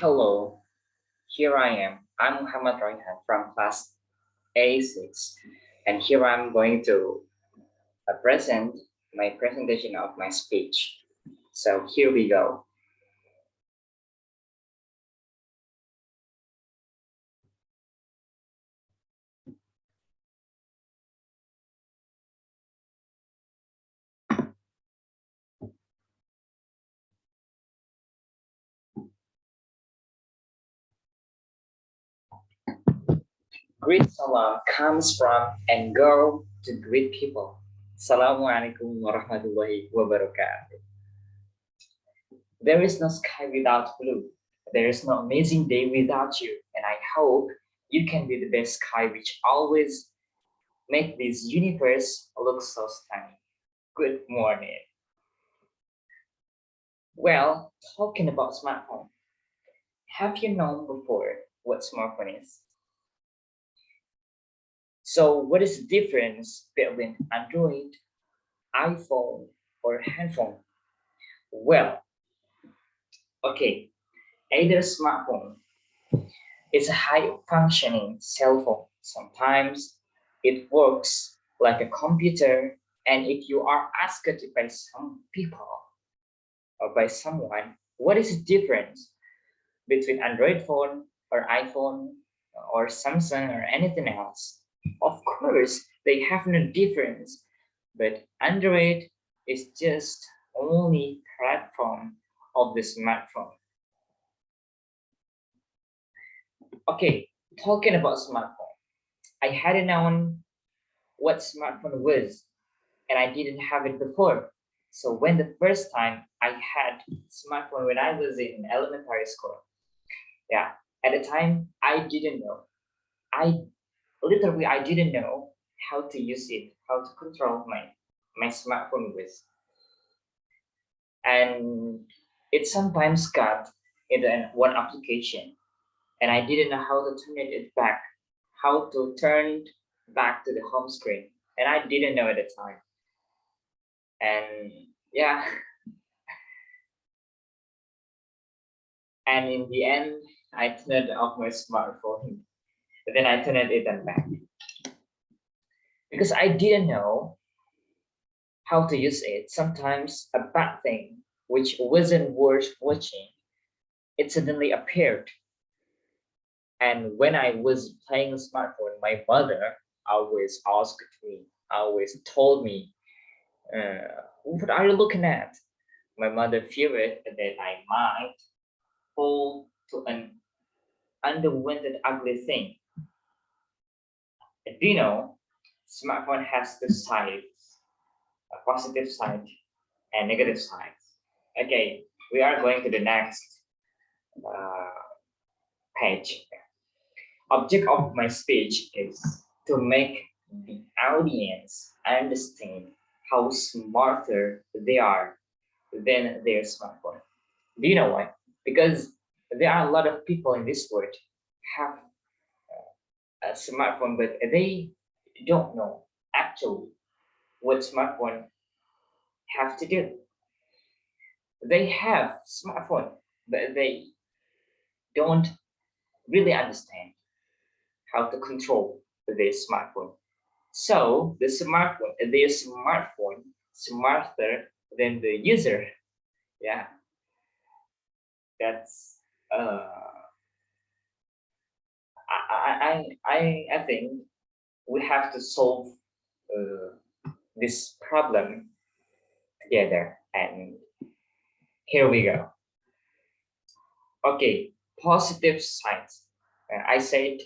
Hello, here I am. I'm Muhammad Raihan from class A6, and here I'm going to present my presentation of my speech. So here we go. Greet salam comes from and go to greet people. Assalamualaikum warahmatullahi wabarakatuh. There is no sky without blue. There is no amazing day without you, and I hope you can be the best sky which always make this universe look so stunning. Good morning. Well, talking about smartphone, have you known before what smartphone is? So what is the difference between Android, iPhone, or handphone? Well, okay, either smartphone is a high functioning cell phone. Sometimes it works like a computer, and if you are asked by some people or by someone, what is the difference between Android phone or iPhone or Samsung or anything else? Of course, they have no difference, but Android is just only platform of the smartphone. Okay, talking about smartphone, I hadn't known what smartphone was, and I didn't have it before. So when the first time I had smartphone when I was in elementary school, yeah, at the time I didn't know. I literally I didn't know how to use it, how to control my smartphone with, and it sometimes got into one application, and I didn't know how to turn it back, how to turn back to the home screen, and I didn't know at the time, and yeah, and in the end, I turned off my smartphone, but then I turned it on back because I didn't know how to use it. Sometimes a bad thing, which wasn't worth watching, it suddenly appeared. And when I was playing a smartphone, my mother always asked me, always told me, what are you looking at? My mother feared that I might fall to an unwanted ugly thing. Do you know, smartphone has two sides, a positive side and negative sides. Okay, we are going to the next uh, page. Object of my speech is to make the audience understand how smarter they are than their smartphone. Do you know why? Because there are a lot of people in this world have a smartphone, but they don't know actually what smartphone have to do. They have smartphone, but they don't really understand how to control their smartphone. So their smartphone, smarter than the user. Yeah, that's I think we have to solve this problem together. And here we go. Okay, positive sides. I said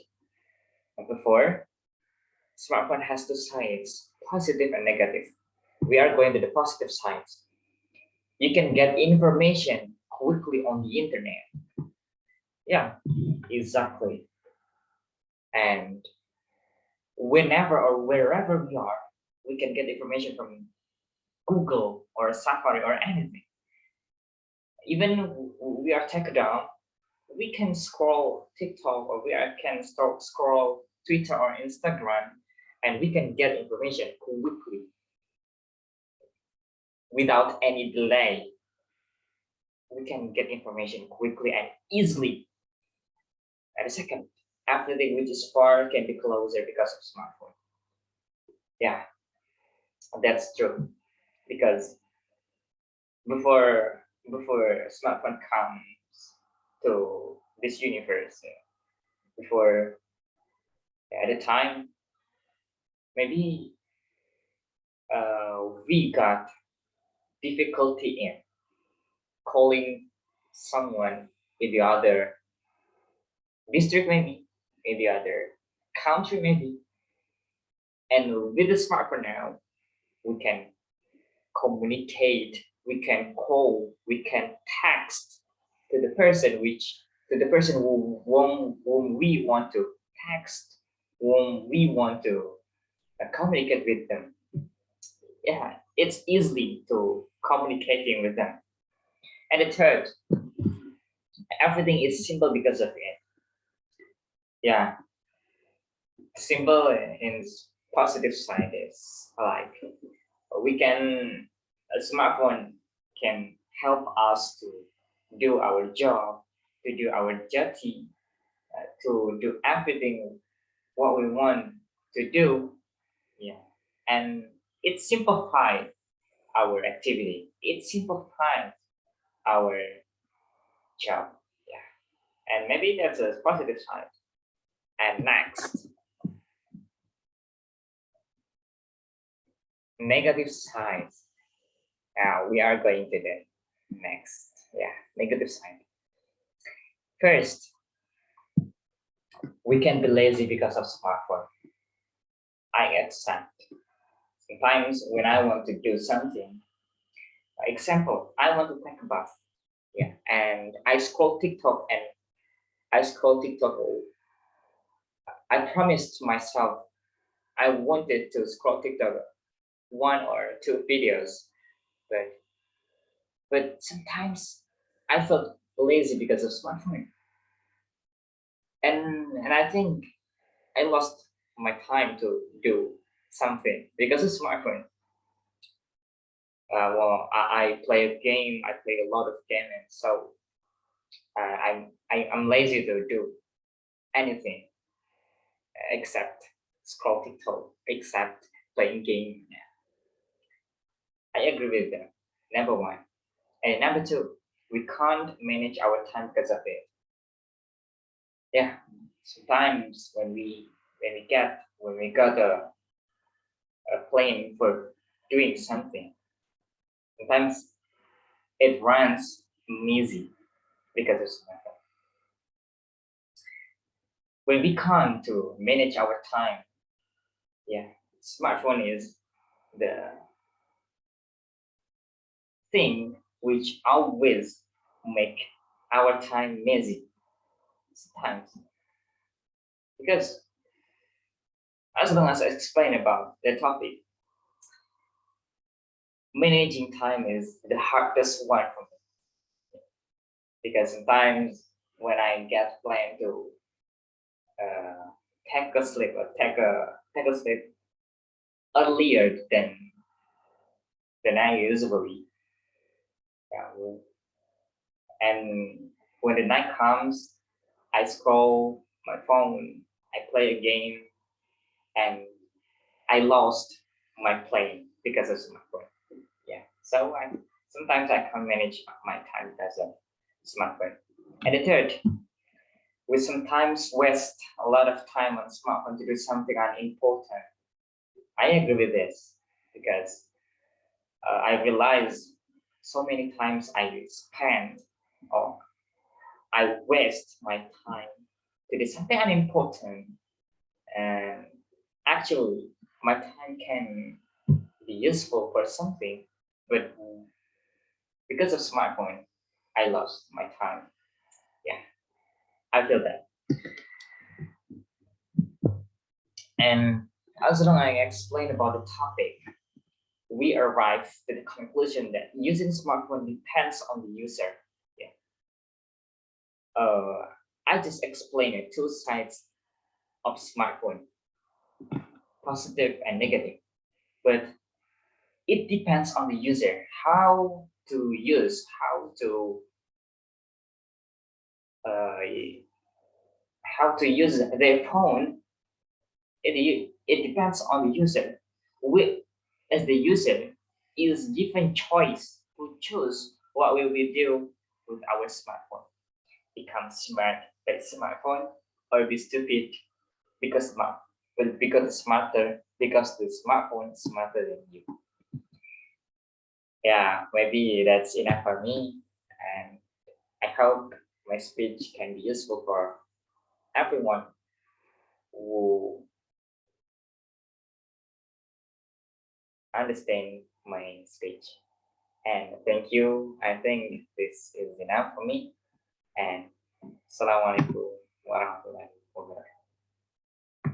before, smartphone has two sides, positive and negative. We are going to the positive sides. You can get information quickly on the internet. Yeah, exactly. And whenever or wherever we are, we can get information from Google or Safari or anything. Even we are tech down, we can scroll TikTok or can scroll Twitter or Instagram, and we can get information quickly without any delay. we can get information quickly and easily at a second. Everything which is far can be closer because of smartphone. Yeah, that's true. Because before smartphone comes to this universe, before at the time maybe we got difficulty in calling someone in the other district, maybe other country, maybe. And with the smartphone now, we can communicate, we can call, we can text to the person whom we want to text, whom we want to communicate with them. Yeah, it's easy to communicating with them. And the third, everything is simple because of it. Yeah, simple in positive side is like we can a smartphone can help us to do our job, to do our duty, to do everything what we want to do. Yeah, and it simplifies our activity. It simplifies our job. Yeah, and maybe that's a positive side. And next, negative sides. We are going to the next. Yeah, negative side. First, we can be lazy because of smartphone. I accept. Sometimes when I want to do something, example, I want to take a bath. Yeah, and I scroll TikTok and I scroll TikTok. I promised myself I wanted to scroll TikTok 1 or 2 videos, but sometimes I felt lazy because of smartphone, and I think I lost my time to do something because of smartphone. Well, I play a game. I play a lot of game, and so I'm lazy to do anything except scroll TikTok, except playing game. I agree with them. Number one, and number two, we can't manage our time because of it. Yeah, sometimes when we got a plan for doing something, sometimes it runs easy because of smartphone. When we can't to manage our time, yeah, smartphone is the thing which always make our time messy sometimes. Because as long as I explain about the topic, managing time is the hardest one for me. Because sometimes when I get planned to uh, take a sleep or take a sleep earlier than I usually, yeah, and when the night comes, I scroll my phone, I play a game, and I lost my plane because of smartphone. Yeah, so I sometimes I can't manage my time because of smartphone. And the third, we sometimes waste a lot of time on smartphone to do something unimportant. I agree with this because I realize so many times I spend or I waste my time to do something unimportant, and actually my time can be useful for something, but because of smartphone, I lost my time. Yeah, I feel that. And as long as I explain about the topic, we arrive to the conclusion that using smartphone depends on the user. Yeah. I just explained it, two sides of smartphone, positive and negative. But it depends on the user how to use, how to uh, how to use their phone, it depends on the user. We, as the user, is given choice to choose what we will do with our smartphone. Become smart like smartphone, or be stupid because smart, but because smarter because the smartphone is smarter than you. Yeah, maybe that's enough for me, and I hope my speech can be useful for everyone who understand my speech. And thank you. I think this is enough for me. And Assalamualaikum warahmatullahi wabarakatuh.